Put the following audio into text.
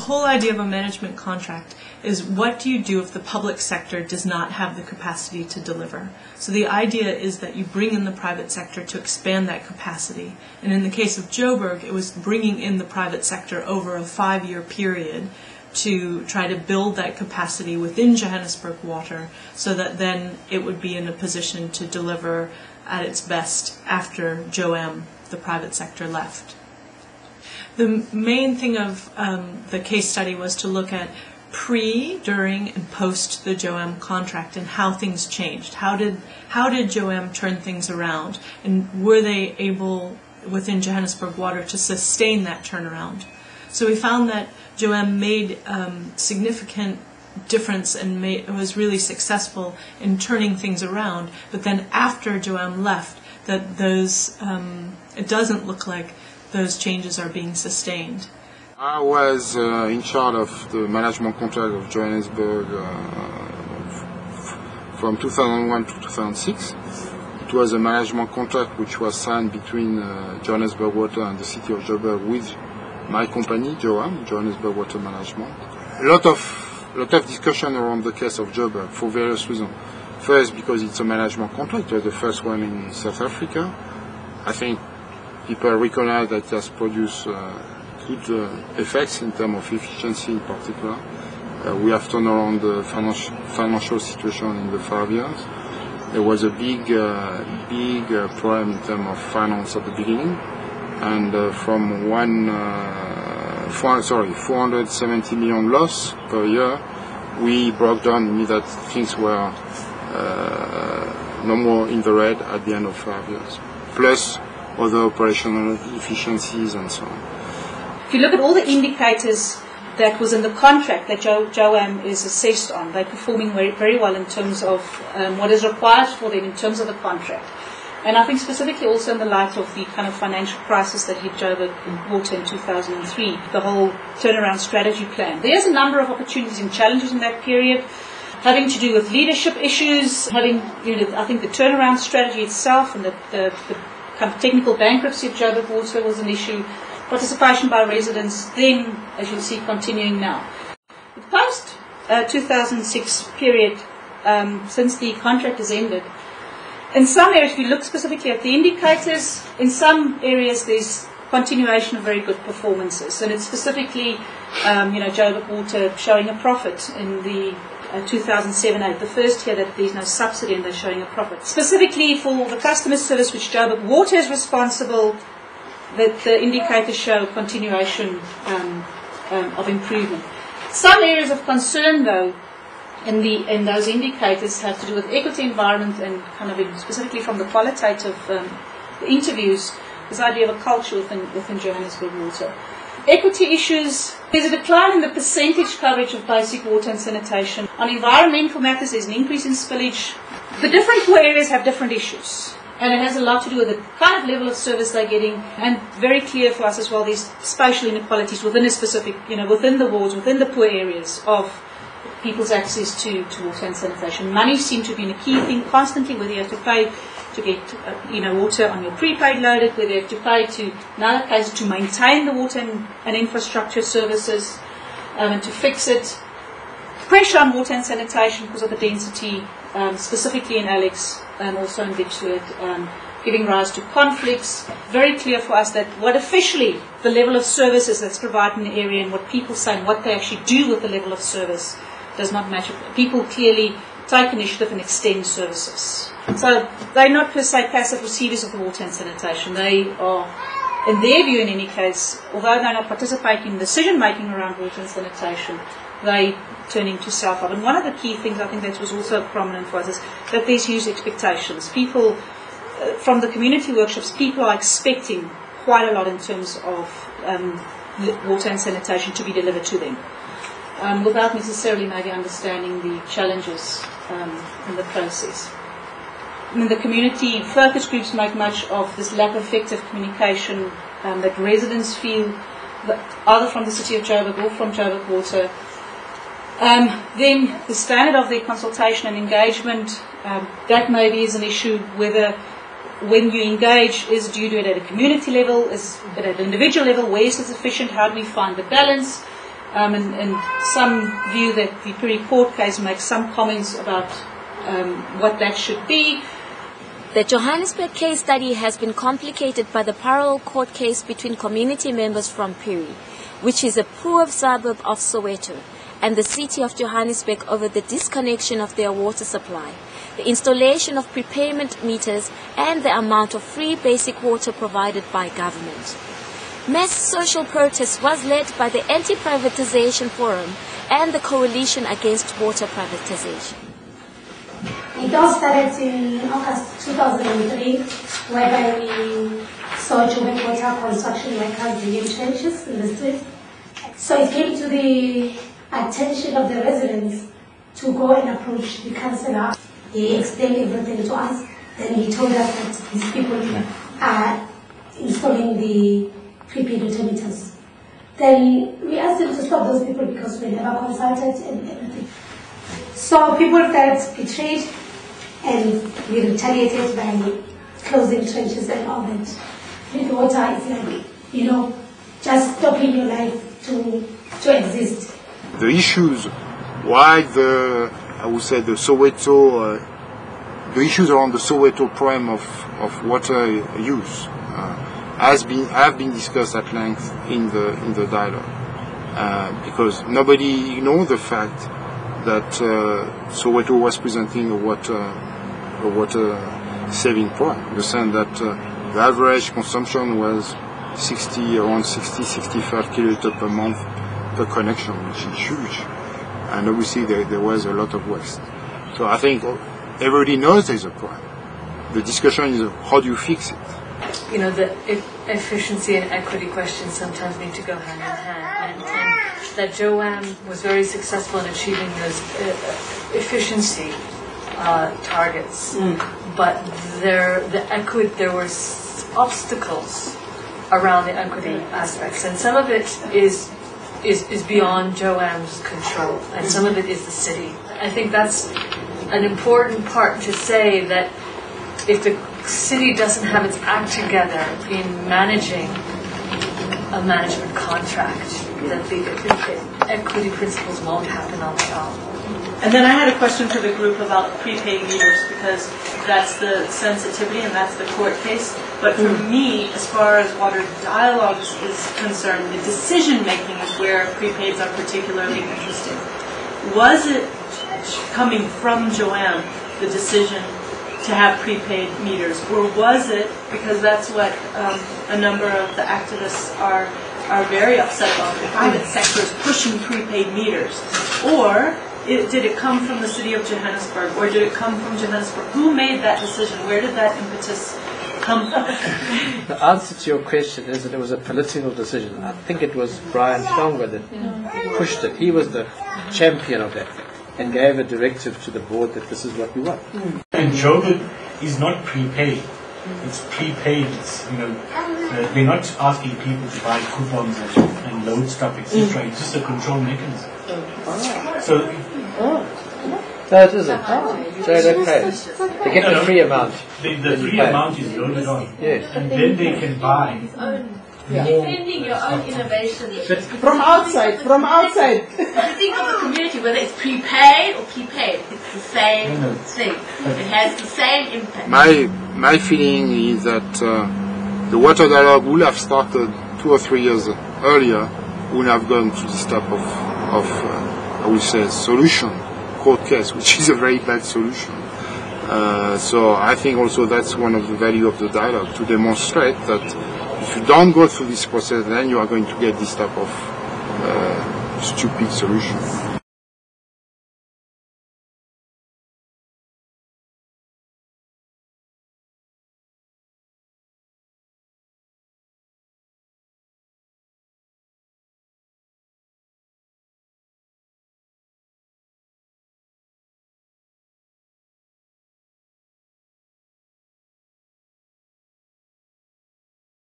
whole idea of a management contract is what do you do if the public sector does not have the capacity to deliver? So the idea is that you bring in the private sector to expand that capacity. And in the case of Joburg, it was bringing in the private sector over a 5-year period to try to build that capacity within Johannesburg Water so that then it would be in a position to deliver at its best after JOAM, the private sector, left. The main thing of the case study was to look at pre, during, and post the JOAM contract and how things changed. How did JOAM turn things around? And were they able, within Johannesburg Water, to sustain that turnaround? So we found that JOAM made significant difference and was really successful in turning things around. But then after JOAM left, that those it doesn't look like those changes are being sustained. I was in charge of the management contract of Johannesburg from 2001 to 2006. It was a management contract which was signed between Johannesburg Water and the city of Joburg with my company, JOAM, Johannesburg Water Management. A lot of discussion around the case of Joburg for various reasons. First, because it's a management contract, it was the first one in South Africa. I think people recognize that it has produced good effects in terms of efficiency in particular. We have turned around the financial situation in the 5 years. There was a big problem in terms of finance at the beginning, and from 470 million loss per year, we broke down immediately that things were no more in the red at the end of 5 years, plus other operational efficiencies and so on. If you look at all the indicators that was in the contract that JOAM is assessed on, they're performing very, very well in terms of what is required for them in terms of the contract. And I think specifically also in the light of the kind of financial crisis that hit Joburg Water in 2003, the whole turnaround strategy plan. There's a number of opportunities and challenges in that period, having to do with leadership issues, having, I think the turnaround strategy itself and the kind of technical bankruptcy of Joburg Water was an issue, participation by residents, then, as you'll see, continuing now. The post-2006 period, since the contract has ended, in some areas, if you look specifically at the indicators, in some areas there's continuation of very good performances, and it's specifically, Joburg Water showing a profit in the 2007-8, the first year that there's no subsidy and they're showing a profit. Specifically for the customer service, which Joburg Water is responsible, that the indicators show continuation of improvement. Some areas of concern, though, in those indicators have to do with equity, environment, and kind of specifically from the qualitative interviews, this idea of a culture within Johannesburg Water. Equity issues, there's a decline in the percentage coverage of basic water and sanitation. On environmental matters, there's an increase in spillage. The different poor areas have different issues, and it has a lot to do with the kind of level of service they're getting, and very clear for us as well, there's spatial inequalities within a specific, within the wards, within the poor areas of people's access to water and sanitation. Money seems to be a key thing constantly, whether you have to pay to get water on your prepaid loaded, whether you have to pay to, in other cases, to maintain the water and infrastructure services and to fix it. Pressure on water and sanitation because of the density, specifically in Alex and also in Dipswood, giving rise to conflicts. Very clear for us that what officially the level of services that's provided in the area and what people say and what they actually do with the level of service does not match. People clearly take initiative and extend services. So they're not per se passive receivers of the water and sanitation. They are, in their view in any case, although they're not participating in decision making around water and sanitation, they turning to self-help. And one of the key things I think that was also prominent for us is that there's huge expectations. People, from the community workshops, people are expecting quite a lot in terms of water and sanitation to be delivered to them, without necessarily maybe understanding the challenges in the process. In the community focus groups make much of this lack of effective communication that residents feel, either from the city of Joburg or from Joburg Water. Then the standard of their consultation and engagement, that maybe is an issue, whether when you engage, do you do it at a community level, is it at an individual level, where is it sufficient, how do we find the balance? and some view that the Piri court case makes some comments about what that should be. The Johannesburg case study has been complicated by the parallel court case between community members from Piri, which is a poor suburb of Soweto, and the city of Johannesburg over the disconnection of their water supply, the installation of prepayment meters, and the amount of free basic water provided by government. Mass social protest was led by the Anti-Privatization Forum and the Coalition Against Water Privatization. It all started in August 2003, whereby we saw Joburg water construction workers digging trenches in the street. So it came to the attention of the residents to go and approach the councillor. He explained everything to us. Then he told us that these people are installing the prepaid water meters. Then we asked them to stop those people because we never consulted and everything. So people felt betrayed, and we retaliated by closing trenches and all that. With water is like, just stopping your life to exist. The issues, why I would say the Soweto, the issues around the Soweto problem of water use have been discussed at length in the dialogue, because nobody ignored the fact that Soweto was presenting a water saving problem, in the sense that the average consumption was around 65 kiloliters per month per connection, which is huge, and obviously there was a lot of waste. So I think everybody knows there's a problem. The discussion is how do you fix it? The efficiency and equity questions sometimes need to go hand in hand, and that JOAM was very successful in achieving those efficiency targets, but there were obstacles around the equity aspects, and some of it is beyond JOAM's control, and some of it is the city. I think that's an important part to say, that if the city doesn't have its act together in managing a management contract, that the equity principles won't happen on their own. And then I had a question for the group about prepaid meters, because that's the sensitivity and that's the court case. But for me, as far as water dialogues is concerned, the decision making is where prepaids are particularly interesting. Was it coming from JOAM, the decision to have prepaid meters, or was it, because that's what a number of the activists are very upset about, the private sector is pushing prepaid meters, or did it come from the city of Johannesburg, or did it come from Johannesburg? Who made that decision? Where did that impetus come from? The answer to your question is that it was a political decision. I think it was Brian Tonga that pushed it. He was the champion of that and gave a directive to the board that this is what we want. And Joburg is not prepaid. It's prepaid. It's, we're not asking people to buy coupons and load stuff, etc. It's just a control mechanism. No, it isn't. So they pay. They get the free amount. The free amount is loaded on. Yes. And then they can buy. Defending your own innovation. From outside. If you think of the community, whether it's prepaid or prepaid, it's the same thing. It has the same impact. My feeling is that the water dialogue would have started 2 or 3 years earlier, would have gone to this type of I would say, solution, court case, which is a very bad solution. So I think also that's one of the value of the dialogue, to demonstrate that if you don't go through this process, then you are going to get this type of stupid solution.